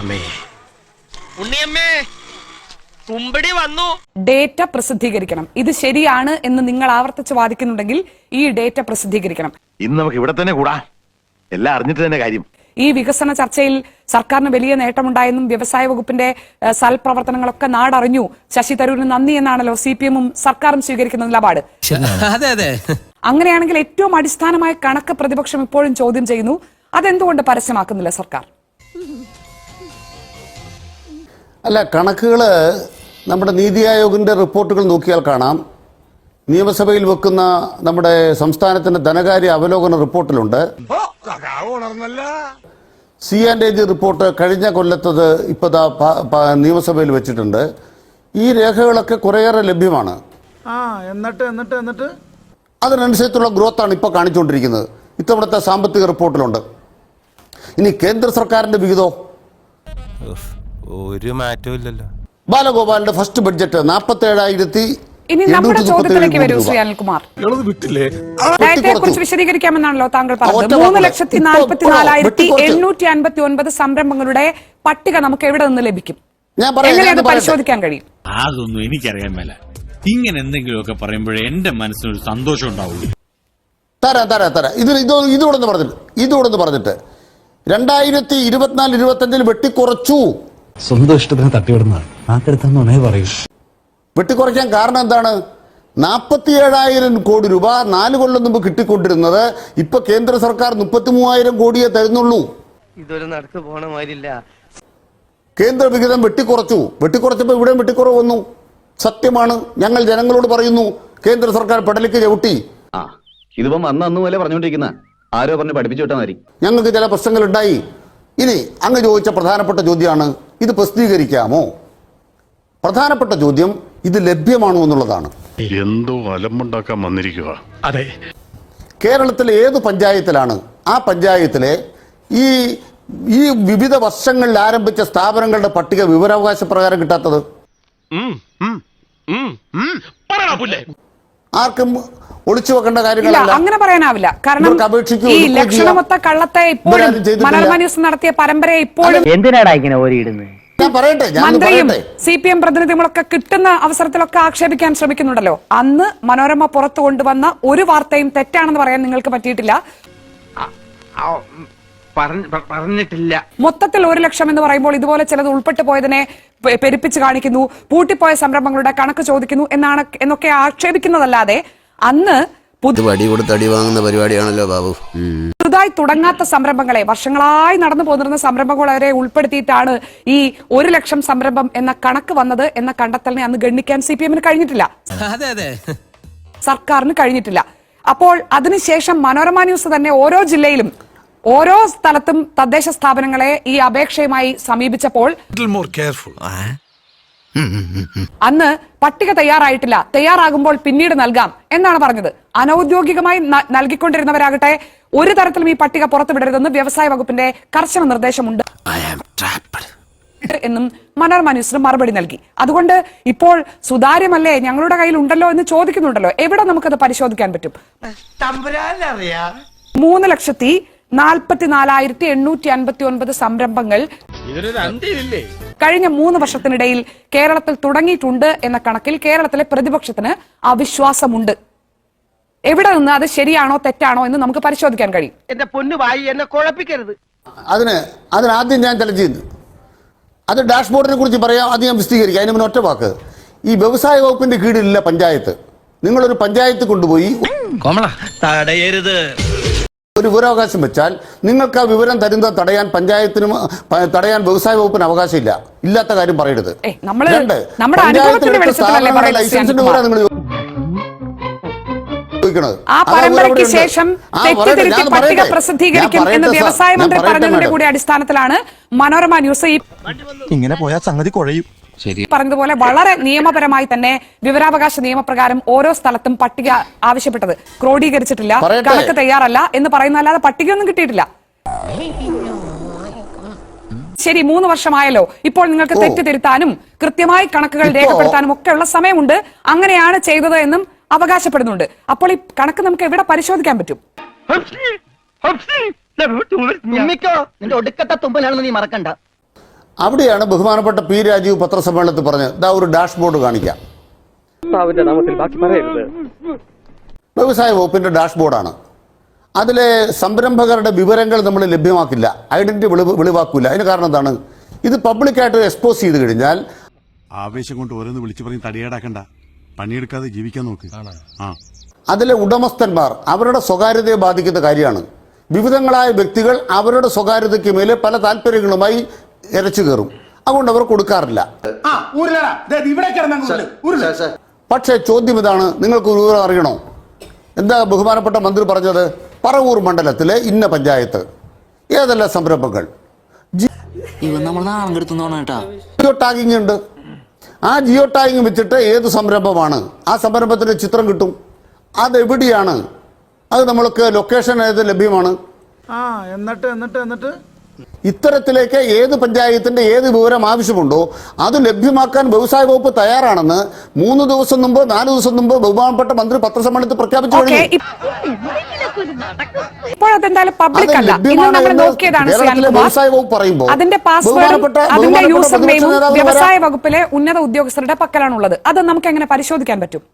ഉണ്ണിയമ്മേ കുമ്പടി വന്നു. ഡേറ്റ പ്രസിദ്ധീകരിക്കണം. ഇത് ശരിയാണ് എന്ന് നിങ്ങൾ ആവർത്തിച്ച് വാദിക്കുന്നുണ്ടെങ്കിൽ ഈ ഡേറ്റ പ്രസിദ്ധീകരിക്കണം. ഇന്ന് നമുക്ക് ഇവിടെ തന്നെ കൂടാ, എല്ലാം അറിഞ്ഞിട്ട് തന്നെ കാര്യം. ഈ വികസന ചർച്ചയിൽ സർക്കാരിന് വലിയ നേട്ടമുണ്ടായെന്നും വ്യവസായ വകുപ്പിന്റെ സൽപ്രവർത്തനങ്ങളൊക്കെ നാടറിഞ്ഞു, ശശി തരൂരിന് നന്ദി എന്നാണല്ലോ CPM-ഉം സർക്കാരും സ്വീകരിക്കുന്ന നിലപാട്. അങ്ങനെയാണെങ്കിൽ ഏറ്റവും അടിസ്ഥാനമായ കണക്ക് പ്രതിപക്ഷം ഇപ്പോഴും ചോദ്യം ചെയ്യുന്നു. അതെന്തുകൊണ്ട് പരസ്യമാക്കുന്നില്ല സർക്കാർ? അല്ല, കണക്കുകൾ നമ്മുടെ നീതി ആയോഗിന്റെ റിപ്പോർട്ടുകൾ നോക്കിയാൽ കാണാം. നിയമസഭയിൽ വെക്കുന്ന നമ്മുടെ സംസ്ഥാനത്തിന്റെ ധനകാര്യ അവലോകന റിപ്പോർട്ടിലുണ്ട്. C&AG റിപ്പോർട്ട് കഴിഞ്ഞ കൊല്ലത്തത് ഇപ്പതാ നിയമസഭയിൽ വെച്ചിട്ടുണ്ട്. ഈ രേഖകളൊക്കെ കുറേയേറെ ലഭ്യമാണ്. എന്നിട്ട് അതിനനുസരിച്ചുള്ള ഗ്രോത്താണ് ഇപ്പോൾ കാണിച്ചുകൊണ്ടിരിക്കുന്നത്. ഇത്തവണത്തെ സാമ്പത്തിക റിപ്പോർട്ടിലുണ്ട്. ഇനി കേന്ദ്ര സർക്കാരിന്റെ വിഹിതോ ഒരു മാറ്റവും ഇല്ലല്ലോ. ബാലഗോപാലിന്റെ ഫസ്റ്റ് ബഡ്ജറ്റ് 47,000. ഇനി നമ്മുടെ ചോദ്യത്തിലേക്ക് വരൂ ശ്രീ അനിൽകുമാർ. ഡയറ്റയെക്കുറിച്ച് വിശദീകരിക്കാമെന്നാണല്ലോ താങ്കൾ പറഞ്ഞത്. 3,44,859 സംരംഭങ്ങളുടെ പട്ടിക നമുക്ക് എവിടെ നിന്ന് ലഭിക്കും? എങ്ങനെ അത് പരിശോധിക്കാൻ കഴിയും? അതൊന്നും എനിക്കറിയാൻ മേല. ഇങ്ങനെ എന്തെങ്കിലുമൊക്കെ പറയുമ്പോഴേ എന്റെ മനസ്സിനൊരു സന്തോഷം ഉണ്ടാവുള്ളൂ. തരാം. ഇതോടൊന്ന് പറഞ്ഞിട്ട് 2024-25 വെട്ടിക്കുറച്ചു. സ്വന്തം ഇഷ്ടത്തിന് തട്ടിവിടുന്നതാണ്. നാക്കെടുത്താന്നേ പറയൂ. വെട്ടിക്കുറയ്ക്കാൻ കാരണം എന്താണ്? 47,000 കോടി രൂപ 4 കൊല്ലം മുമ്പ് കിട്ടിക്കൊണ്ടിരുന്നത് ഇപ്പൊ കേന്ദ്ര സർക്കാർ 33,000 കോടിയെ തരുന്നുള്ളൂ. ഇതൊരു നടക്ക് പോണ മാതിരില്ല. കേന്ദ്ര വിഹിതം വെട്ടിക്കുറച്ചപ്പോ ഇവിടെ വെട്ടിക്കുറവ് വന്നു. സത്യമാണ്. ഞങ്ങൾ ജനങ്ങളോട് പറയുന്നു, കേന്ദ്ര സർക്കാർ പെടലിക്ക് ചവിട്ടി. ഇതിപ്പം അന്ന് പോലെ പറഞ്ഞുകൊണ്ടിരിക്കുന്ന ആരോ പറഞ്ഞ് പഠിപ്പിച്ചു വിട്ടാൽ മതി. ഞങ്ങൾക്ക് ചില പ്രശ്നങ്ങൾ ഉണ്ടായി. ഇനി അങ്ങ് ചോദിച്ച പ്രധാനപ്പെട്ട ചോദ്യമാണ്, ഇത് പ്രസിദ്ധീകരിക്കാമോ? പ്രധാനപ്പെട്ട ചോദ്യം ഇത് ലഭ്യമാണോ എന്നുള്ളതാണ്. എന്തോ അലമ്പുണ്ടാക്കാൻ വന്നിരിക്കുക. അതെ, കേരളത്തിലെ ഏത് പഞ്ചായത്തിലാണ് ആ പഞ്ചായത്തിലെ ഈ വിവിധ വർഷങ്ങളിൽ ആരംഭിച്ച സ്ഥാപനങ്ങളുടെ പട്ടിക വിവരാവകാശ പ്രകാരം കിട്ടാത്തത്? ആർക്കും ഒളിച്ചു വെക്കേണ്ട കാര്യങ്ങളല്ല. അങ്ങനെ പറയാനാവില്ല. കാരണം ഈ ലക്ഷണമൊത്ത കള്ളത്തെ ഇപ്പോഴും മനോരമ ന്യൂസ് നടത്തിയ പരമ്പരയെ ഇപ്പോഴും എന്തിനാടാ ഇങ്ങനെ ഓരിയിടുന്നത്? മന്ത്രിയും CPM പ്രതിനിധികളൊക്കെ കിട്ടുന്ന അവസരത്തിലൊക്കെ ആക്ഷേപിക്കാൻ ശ്രമിക്കുന്നുണ്ടല്ലോ. അന്ന് മനോരമ പുറത്തു കൊണ്ടുവന്ന ഒരു വാർത്തയും തെറ്റാണെന്ന് പറയാൻ നിങ്ങൾക്ക് പറ്റിയിട്ടില്ല. പറഞ്ഞിട്ടില്ല. മൊത്തത്തിൽ 1 ലക്ഷം എന്ന് പറയുമ്പോൾ ഇതുപോലെ ചിലത് ഉൾപ്പെട്ടു പോയതിനെ പെരുപ്പിച്ച് കാണിക്കുന്നു, പൂട്ടിപ്പോയ സംരംഭങ്ങളുടെ കണക്ക് ചോദിക്കുന്നു എന്നൊക്കെ ആക്ഷേപിക്കുന്നതല്ലാതെ അന്ന് വടി കൊടുത്ത് അടി വാങ്ങുന്ന പരിപാടിയാണല്ലോ ബാബു. പുതുതായി തുടങ്ങാത്ത സംരംഭങ്ങളെ, വർഷങ്ങളായി നടന്നു പോന്നിരുന്ന സംരംഭങ്ങളെ ഉൾപ്പെടുത്തിയിട്ടാണ് ഈ 1 ലക്ഷം സംരംഭം എന്ന കണക്ക് വന്നത് എന്ന കണ്ടെത്തലിനെ അന്ന് ഗണ്ണിക്കാൻ CPM-ന് കഴിഞ്ഞിട്ടില്ല, സർക്കാരിന് കഴിഞ്ഞിട്ടില്ല. അപ്പോൾ അതിനുശേഷം മനോരമ ന്യൂസ് തന്നെ ഓരോ ജില്ലയിലും ഓരോ സ്ഥലത്തും തദ്ദേശ സ്ഥാപനങ്ങളെ ഈ അപേക്ഷയുമായി സമീപിച്ചപ്പോൾ അന്ന് പട്ടിക തയ്യാറായിട്ടില്ല, തയ്യാറാകുമ്പോൾ പിന്നീട് നൽകാം എന്നാണ് പറഞ്ഞത്. അനൌദ്യോഗികമായി നൽകിക്കൊണ്ടിരുന്നവരാകട്ടെ ഒരു തരത്തിലും ഈ പട്ടിക പുറത്തുവിടരുതെന്ന് വ്യവസായ വകുപ്പിന്റെ കർശന നിർദ്ദേശമുണ്ട് എന്നും മനോരമ ന്യൂസിന് മറുപടി നൽകി. അതുകൊണ്ട് ഇപ്പോൾ സുതാര്യമല്ലേ, ഞങ്ങളുടെ കയ്യിൽ ഉണ്ടല്ലോ എന്ന് ചോദിക്കുന്നുണ്ടല്ലോ. എവിടെ നമുക്കത് പരിശോധിക്കാൻ പറ്റും? 3,44,859 സംരംഭങ്ങൾ കഴിഞ്ഞ 3 വർഷത്തിനിടയിൽ കേരളത്തിൽ തുടങ്ങിയിട്ടുണ്ട് എന്ന കണക്കിൽ കേരളത്തിലെ പ്രതിപക്ഷത്തിന് അവിശ്വാസമുണ്ട്. എവിടെ നിന്ന് അത് ശരിയാണോ തെറ്റാണോ എന്ന് നമുക്ക് പരിശോധിക്കാൻ കഴിയും. എന്റെ പൊന്നുവായി എന്നെ കുഴപ്പിക്കരുത്. അതിനാദ്യം ഞാൻ ചലഞ്ച് അത് ഡാഷ്ബോർഡിനെ കുറിച്ച് പറയാം. അത് ഞാൻ വിശദീകരിക്കാം. അതിന് മുന്നേ ഒറ്റ വാക്ക്, ഈ വ്യവസായ വകുപ്പിന്റെ കീഴിലുള്ള പഞ്ചായത്ത്, നിങ്ങളൊരു പഞ്ചായത്ത് കൊണ്ടുപോയി തടയരുത് ഒരു വിവരാവകാശം വെച്ചാൽ നിങ്ങൾക്ക് ആ വിവരം തരുന്നത് തടയാൻ വ്യവസായ വകുപ്പിന് അവകാശമില്ല. ഇല്ലാത്ത കാര്യം പറയരുത്. ലൈസൻസിന്റെ വിവരം നിങ്ങൾ ആ പരമ്പരയ്ക്ക് ശേഷം തെറ്റിദ്ധരിച്ച് പട്ടിക പ്രസിദ്ധീകരിക്കും എന്ന് വ്യവസായ മന്ത്രി പറഞ്ഞതിന്റെ കൂടി അടിസ്ഥാനത്തിലാണ് മനോരമ ന്യൂസ് ഇങ്ങനെ പോയാൽ സംഗതി കുഴയും. പറഞ്ഞതുപോലെ വളരെ നിയമപരമായി തന്നെ വിവരാവകാശ നിയമപ്രകാരം ഓരോ സ്ഥലത്തും പട്ടിക ആവശ്യപ്പെട്ടത്. ക്രോഡീകരിച്ചിട്ടില്ല, കണക്ക് തയ്യാറല്ല എന്ന് പറയുന്നതല്ലാതെ പട്ടികയൊന്നും കിട്ടിയിട്ടില്ല. ശരി, 3 വർഷമായല്ലോ. ഇപ്പോൾ നിങ്ങൾക്ക് തെറ്റ് തിരുത്താനും കൃത്യമായി കണക്കുകൾ രേഖപ്പെടുത്താനും ഒക്കെയുള്ള സമയമുണ്ട്. അങ്ങനെയാണ് ചെയ്തത് എന്നും അവകാശപ്പെടുന്നുണ്ട്. അപ്പോൾ ഈ കണക്ക് നമുക്ക് എവിടെ പരിശോധിക്കാൻ പറ്റും? ഒടുക്കത്തെ തുമ്പലാണെന്ന് നീ മറക്കണ്ട. അവിടെയാണ് ബഹുമാനപ്പെട്ട പി രാജീവ് പത്രസമ്മേളനത്തിൽ പറഞ്ഞത് ഇതാ ഒരു ഡാഷ്ബോർഡ് കാണിക്കാം. വ്യവസായ വകുപ്പിന്റെ ഡാഷ്ബോർഡാണ്. അതിലെ സംരംഭകരുടെ വിവരങ്ങൾ നമ്മൾ ലഭ്യമാക്കില്ല, ഐഡന്റിറ്റി വെളിവാക്കില്ല. അതിന് കാരണം എന്താണ്? ഇത് പബ്ലിക്കായിട്ട് എക്സ്പോസ് ചെയ്ത് കഴിഞ്ഞാൽ ആവേശം കൊണ്ട് ഓരോന്ന് വിളിച്ചു പറഞ്ഞ് തടിയേടാക്കണ്ട, പണിയെടുക്കാതെ ജീവിക്കാൻ നോക്ക്. അതിലെ ഉടമസ്ഥന്മാർ അവരുടെ സ്വകാര്യതയെ ബാധിക്കുന്ന കാര്യമാണ്. വിവിധങ്ങളായ വ്യക്തികൾ അവരുടെ സ്വകാര്യതയ്ക്ക് മേലെ പല താല്പര്യങ്ങളുമായി ഇരച്ചു കയറും. അതുകൊണ്ട് അവർ കൊടുക്കാറില്ല. പക്ഷേ ചോദ്യം ഇതാണ്, നിങ്ങൾക്ക് ഒരു വിവരം അറിയണോ? എന്താ ബഹുമാനപ്പെട്ട മന്ത്രി പറഞ്ഞത്? പറവൂർ മണ്ഡലത്തിലെ ഇന്ന പഞ്ചായത്ത് ഏതെല്ലാം സംരംഭങ്ങൾ ജിയോ ടാഗിങ് ഉണ്ട്. ആ ജിയോ ടാഗിങ് വെച്ചിട്ട് ഏത് സംരംഭമാണ്, ആ സംരംഭത്തിന്റെ ചിത്രം കിട്ടും. അതെവിടെയാണ്, അത് നമ്മൾക്ക് ലൊക്കേഷൻ ഏത് ലഭ്യമാണ്. എന്നിട്ട് ഇത്തരത്തിലേക്ക് ഏത് പഞ്ചായത്തിന്റെ ഏത് വിവരം ആവശ്യമുണ്ടോ അത് ലഭ്യമാക്കാൻ വ്യവസായ വകുപ്പ് തയ്യാറാണെന്ന് 3 ദിവസം മുമ്പ് 4 ദിവസം മുമ്പ് ബഹുമാനപ്പെട്ട മന്ത്രി പത്രസമ്മേളനത്തിൽ പ്രഖ്യാപിച്ചു കഴിഞ്ഞു. വ്യവസായ വകുപ്പ് പറയുമ്പോൾ അതിന്റെ യൂസർ നെയിമും വ്യവസായ വകുപ്പിലെ ഉന്നത ഉദ്യോഗസ്ഥരുടെ പക്കലാണുള്ളത്. അത് നമുക്ക് എങ്ങനെ പരിശോധിക്കാൻ പറ്റും?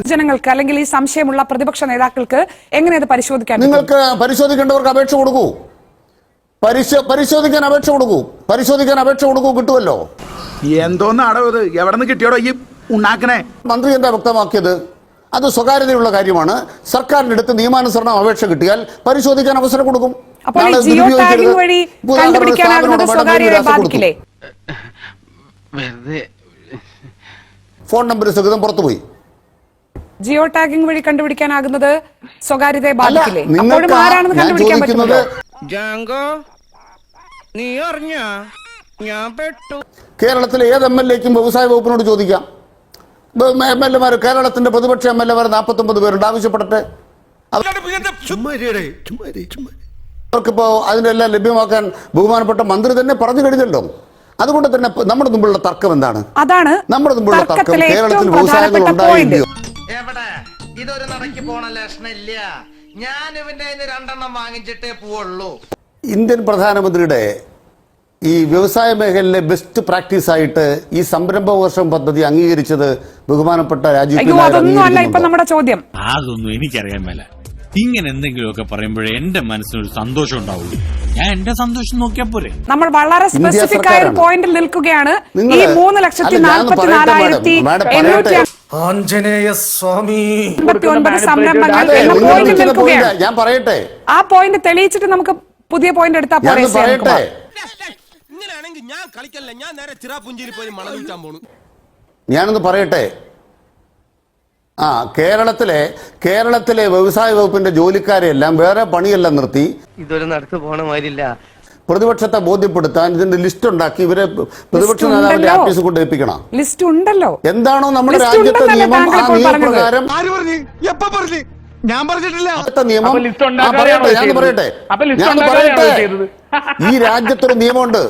ജനങ്ങൾക്ക് അല്ലെങ്കിൽ ഈ സംശയമുള്ള പ്രതിപക്ഷ നേതാക്കൾക്ക് എങ്ങനെ അത് പരിശോധിക്കാൻ? നിങ്ങൾക്ക് പരിശോധിക്കേണ്ടവർക്ക് അപേക്ഷ കൊടുക്കൂ, പരിശോധിക്കാൻ അപേക്ഷ കൊടുക്കൂ, കിട്ടുമല്ലോ. എന്തോന്നാടോ ഇത്? എവിടെ നിന്ന് കിട്ടിയോടോ ഈ ഉണ്ടാക്കണേ? മന്ത്രി എന്താ വ്യക്തമാക്കിയത്? അത് സ്വകാര്യതയുള്ള കാര്യമാണ്. സർക്കാരിന്റെ അടുത്ത് നിയമാനുസരണം അപേക്ഷ കിട്ടിയാൽ പരിശോധിക്കാൻ അവസരം കൊടുക്കും. അപ്പോൾ ജിയോ ടാഗിംഗ് വഴി കണ്ടുപിടിക്കാനാകുന്നത് സ്വകാര്യതയെ ബാധിക്കില്ലേ? ഫോൺ നമ്പർ സഹിതം പുറത്തുപോയി. ജിയോ ടാഗിംഗ് വഴി കണ്ടുപിടിക്കാനാകുന്നത് സ്വകാര്യതയെ ബാധിക്കില്ലേ? അപ്പോഴും ആരാണെന്ന് കണ്ടുപിടിക്കാൻ പറ്റുന്നത്? കേരളത്തിലെ ഏത് MLA-ക്കും വ്യവസായ വകുപ്പിനോട് ചോദിക്കാം. MLA-മാർ കേരളത്തിന്റെ പ്രതിപക്ഷ MLA-മാർ 49 പേരുണ്ട്, ആവശ്യപ്പെടട്ടെ. അവർക്കിപ്പോ അതിനെല്ലാം ലഭ്യമാക്കാൻ ബഹുമാനപ്പെട്ട മന്ത്രി തന്നെ പറഞ്ഞു കഴിഞ്ഞല്ലോ. അതുകൊണ്ട് തന്നെ നമ്മുടെ മുമ്പുള്ള തർക്കം എന്താണ്? അതാണ് നമ്മുടെ മുമ്പുള്ള തർക്കം കേരളത്തിൽ വ്യവസായങ്ങൾ ഉണ്ടായില്ലയോ? എവിടെ ഇതൊരു നടക്കി പോണ ലക്ഷണില്ല. ഞാൻ ഇവന്റെ 2 വാങ്ങിച്ചിട്ടേ പോവുള്ളൂ. ഇന്ത്യൻ പ്രധാനമന്ത്രിയുടെ ഈ വ്യവസായ മേഖലയിലെ ബെസ്റ്റ് പ്രാക്ടീസ് ആയിട്ട് ഈ സംരംഭ വർഷം പദ്ധതി അംഗീകരിച്ചത് ബഹുമാനപ്പെട്ട രാജീവ് നമ്മുടെ ചോദ്യം. അതൊന്നും എനിക്കറിയാൻ മേല. ഇങ്ങനെ എന്തെങ്കിലുമൊക്കെ പറയുമ്പോഴേ എന്റെ മനസ്സിനൊരു സന്തോഷം ഉണ്ടാവുള്ളൂ. ഞാൻ എന്റെ സന്തോഷം നോക്കിയാ പോരെ. നമ്മൾ വളരെ സ്പെസിഫിക് ആയ ഒരു പോയിന്റിൽ നിൽക്കുകയാണ്. ഈ 3,44,889 സംരംഭങ്ങൾ എന്ന പോയിന്റിൽ നിൽക്കുകയാണ്. ഞാൻ പറയട്ടെ, ആ പോയിന്റ് തെളിയിച്ചിട്ട് നമുക്ക് പുതിയ പോയിന്റ് എടുത്താൽ പോരെ? ഞാനൊന്ന് പറയട്ടെ. കേരളത്തിലെ വ്യവസായ വകുപ്പിന്റെ ജോലിക്കാരെ എല്ലാം വേറെ പണിയെല്ലാം നിർത്തി ഇതൊരു നടക്ക് പോണ മാതിരില്ല. പ്രതിപക്ഷത്തെ ബോധ്യപ്പെടുത്താൻ ഇതിന്റെ ലിസ്റ്റ് ഉണ്ടാക്കി ഇവരെ പ്രതിപക്ഷ നേതാവിന്റെ ആഫീസ് കൊണ്ട് ഏൽപ്പിക്കണം. ലിസ്റ്റ് ഉണ്ടല്ലോ. എന്താണോ നമ്മുടെ രാജ്യത്തെ നിയമം, ആ നിയമപ്രകാരം ഞാൻ പറഞ്ഞിട്ടില്ല. ഞാൻ പറയട്ടെ, ഈ രാജ്യത്തൊരു നിയമമുണ്ട്.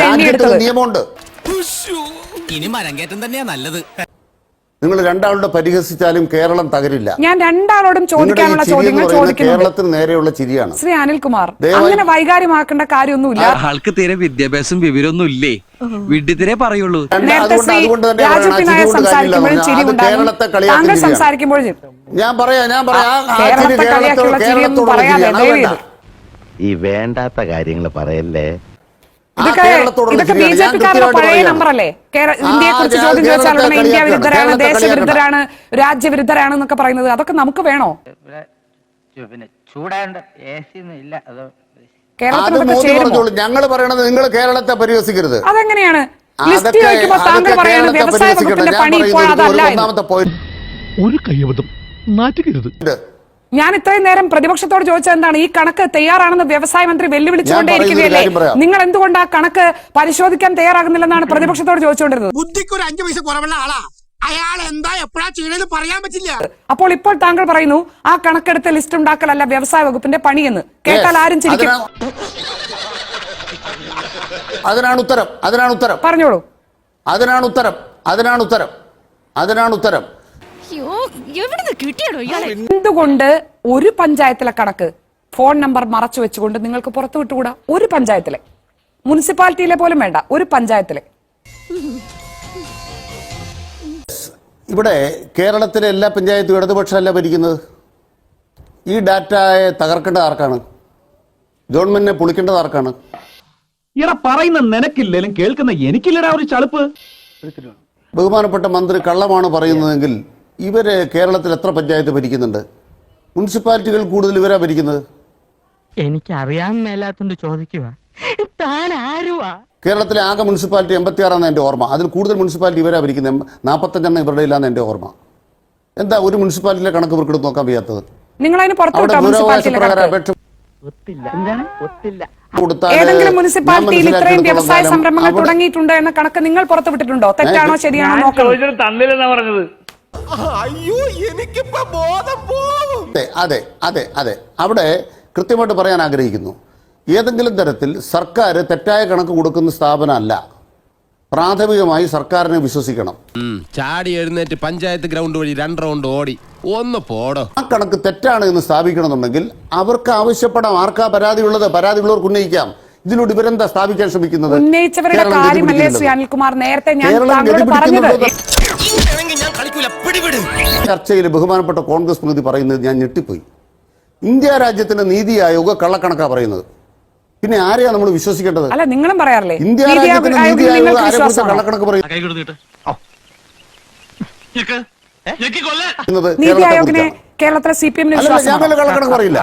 രാജ്യത്തൊരു നിയമമുണ്ട്. ഇനി മരങ്കേറ്റം തന്നെയാ നല്ലത്. നിങ്ങൾ രണ്ടാളുടെ പരിഹസിച്ചാലും കേരളം തകരില്ല. ഞാൻ രണ്ടാളോടും ചോദിക്കാനുള്ള ചോദ്യങ്ങൾ ചോദിക്കുന്നു. കേരളത്തിന് നേരെയുള്ള ചിരിയാണ്. ശ്രീ അനിൽകുമാർ, അങ്ങനെ വൈകാര്യമാക്കേണ്ട കാര്യമൊന്നുമില്ല. ആൾക്ക് തീരെ വിദ്യാഭ്യാസം വിവരമൊന്നും ഇല്ലേ? വിഡ്ഢിത്തിരെ പറയുള്ളൂ. താങ്കൾ സംസാരിക്കുമ്പോൾ ഞാൻ പറയാം ഈ വേണ്ടാത്ത കാര്യങ്ങൾ പറയല്ലേ. ഇതൊക്കെ ബിജെപിക്കാരുടെ പഴയ നമ്പറല്ലേ? ഇന്ത്യയെ കുറിച്ച് ചോദ്യം ചോദിച്ചാൽ ഉടനെ ഇന്ത്യ വിരുദ്ധരാണ്, ദേശവിരുദ്ധരാണ്, രാജ്യവിരുദ്ധരാണ് എന്നൊക്കെ പറയുന്നത്. അതൊക്കെ നമുക്ക് വേണോ? ഞങ്ങൾ പറയണത് നിങ്ങൾ കേരളത്തെ പരിഹസിക്കരുത്. അതെങ്ങനെയാണ്? ലിസ്റ്റ് ചോദിക്കുമ്പോൾ താങ്കൾ പറയുന്നത് വ്യവസായ വകുപ്പിന്റെ പണി ഇപ്പോൾ അതല്ല. ഒരു കയ്യബദ്ധം നാറ്റുകരുത്. ഞാൻ ഇത്രയും നേരം പ്രതിപക്ഷത്തോട് ചോദിച്ചത് എന്താണ്? ഈ കണക്ക് തയ്യാറാണെന്ന് വ്യവസായ മന്ത്രി വെല്ലുവിളിച്ചുകൊണ്ടേയിരിക്കുകയല്ലേ? നിങ്ങൾ എന്തുകൊണ്ട് ആ കണക്ക് പരിശോധിക്കാൻ തയ്യാറാകുന്നില്ലെന്നാണ് പ്രതിപക്ഷത്തോട് ചോദിച്ചുകൊണ്ടിരുന്നത്. ബുദ്ധിക്ക് ഒരു 5 പൈസ കുറവുള്ള ആളാ അയാൾ. എന്താ എപ്പോഴാ ചെയ്യണമെന്ന് പറയാൻ പറ്റില്ല. അപ്പോൾ ഇപ്പോൾ താങ്കൾ പറയുന്നു ആ കണക്കെടുത്ത് ലിസ്റ്റ് ഉണ്ടാക്കലല്ല വ്യവസായ വകുപ്പിന്റെ പണിയെന്ന്. കേട്ടാൽ ആരും ചിരിക്കും. അതിനാണ് ഉത്തരം. പറഞ്ഞോളൂ. അതിനാണ് ഉത്തരം. എവിടുന്ന് കിട്ടിയാടോ ഇയാളെ? എന്തുകൊണ്ട് ഒരു പഞ്ചായത്തിലെ കണക്ക് ഫോൺ നമ്പർ മറച്ചു വെച്ചുകൊണ്ട് നിങ്ങൾക്ക് പുറത്തു വിട്ടുകൂടാ? ഒരു പഞ്ചായത്തിലെ, മുനിസിപ്പാലിറ്റിയിലെ പോലും വേണ്ട, ഒരു പഞ്ചായത്തിലെ. ഇവിടെ കേരളത്തിലെ എല്ലാ പഞ്ചായത്തും ഇടതുപക്ഷമല്ല ഭരിക്കുന്നത്. ഈ ഡാറ്റയെ തകർക്കേണ്ടത് ആർക്കാണ്? ഗവൺമെന്റിനെ പൊളിക്കേണ്ടത് ആർക്കാണ്? ഇറ പറയുന്ന നിനക്കില്ലേലും കേൾക്കുന്ന എനിക്കില്ലടാ ഒരു ചളുപ്പ്. ബഹുമാനപ്പെട്ട മന്ത്രി കള്ളമാണ് പറയുന്നതെങ്കിൽ ഇവര് കേരളത്തിൽ എത്ര പഞ്ചായത്ത് ഭരിക്കുന്നുണ്ട്? മുനിസിപ്പാലിറ്റികൾ കൂടുതൽ ഇവരാ ഭരിക്കുന്നത്. എനിക്ക് അറിയാൻ മേലാത്തോണ്ട് ചോദിക്കുക, താൻ ആരുവാ? കേരളത്തിലെ ആകെ മുനിസിപ്പാലിറ്റി 86 എൻ്റെ ഓർമ്മ. അതിൽ കൂടുതൽ മുനിസിപ്പാലിറ്റി ഇവരാ ഭരിക്കുന്നത്. 45 ഇവരുടെ ഇല്ലാന്ന് എൻ്റെ ഓർമ്മ. എന്താ ഒരു മുനിസിപ്പാലിറ്റിയിലെ കണക്ക് ഇവർക്ക് നോക്കാൻ വയ്യാത്തത്? നിങ്ങളതിന് പുറത്തു അവിടെ വിട്ടോ മുനിസിപ്പാലിറ്റിയിലെ ദൂരാവകാശപ്രകാരം കണക്ക്? അപേക്ഷ ഏതെങ്കിലും മുനിസിപ്പാലിറ്റിയിൽ ഇത്രയും വ്യവസായ സംരംഭങ്ങൾ തുടങ്ങിയിട്ടുണ്ട് എന്ന കണക്ക് നിങ്ങൾ പുറത്തു വിട്ടിട്ടുണ്ടോ? തെറ്റാണോ ശരിയാണോ നോക്കണം. തന്നില്ലെന്നാ പറഞ്ഞത്. അയ്യോ എനിക്കിപ്പോ ബോധം പോകും. അതെ അതെ അതെ അവിടെ കൃത്യമായിട്ട് പറയാൻ ആഗ്രഹിക്കുന്നു. ഏതെങ്കിലും തരത്തിൽ സർക്കാർ തെറ്റായ കണക്ക് കൊടുക്കുന്ന സ്ഥാപനമല്ല. പ്രാഥമികമായി സർക്കാരിനെ വിശ്വസിക്കണം. ചാടി എഴുന്നേറ്റ് പഞ്ചായത്ത് ഗ്രൗണ്ട് വഴി 2 റൗണ്ട് ഓടി ഒന്ന് പോടോ. ആ കണക്ക് തെറ്റാണ് എന്ന് സ്ഥാപിക്കണമെന്നുണ്ടെങ്കിൽ അവർക്ക് ആവശ്യപ്പെടാം. ആർക്കാ പരാതി ഉള്ളത്? പരാതി ഉള്ളവർക്ക് ഉന്നയിക്കാം. ഇതിലൂടെ ഇവരെന്താ സ്ഥാപിക്കാൻ ശ്രമിക്കുന്നത്? ഉന്നയിച്ചവരുടെ കാര്യമല്ലേ ശ്രീ അനിൽകുമാർ നേരത്തെ ഞാൻ താങ്കളോട് പറഞ്ഞത്? ചർച്ചയിൽ ബഹുമാനപ്പെട്ട കോൺഗ്രസ് പ്രതിനിധി പറയുന്നത് ഞാൻ ഞെട്ടിപ്പോയി. ഇന്ത്യ രാജ്യത്തിന്റെ നീതി ആയോഗ് കള്ളക്കണക്കാ പറയുന്നത്. പിന്നെ ആരെയാ നമ്മൾ വിശ്വസിക്കേണ്ടത്? അല്ല, നിങ്ങളും പറയാറില്ലേ ഇന്ത്യ രാജ്യത്തിന്റെ നീതി ആയോഗ് ആരെക്കുറിച്ച് കള്ളക്കണക്ക് പറയുന്നത്? നീതി ആയോഗിനെ കേരളത്തിലെ CPM ഞങ്ങൾ കള്ളക്കണക്ക് പറയില്ല.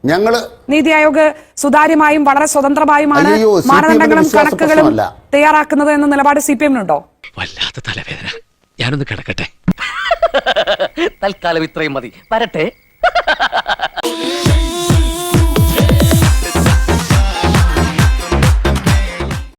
ഞങ്ങള് നീതി ആയോഗ് സുതാര്യമായും വളരെ സ്വതന്ത്രമായുമാണ് അയ്യോ, CPM ന്റെ മാനദണ്ഡങ്ങളും വിശ്വാസ കണക്കുകളും പ്രശ്നമല്ല. തയ്യാറാക്കുന്നത് എന്ന നിലപാട് CPM-നുണ്ടോ? വല്ലാത്ത തലവേദന. ഞാനൊന്ന് കിടക്കട്ടെ. തൽക്കാലം ഇത്രയും മതി. വരട്ടെ.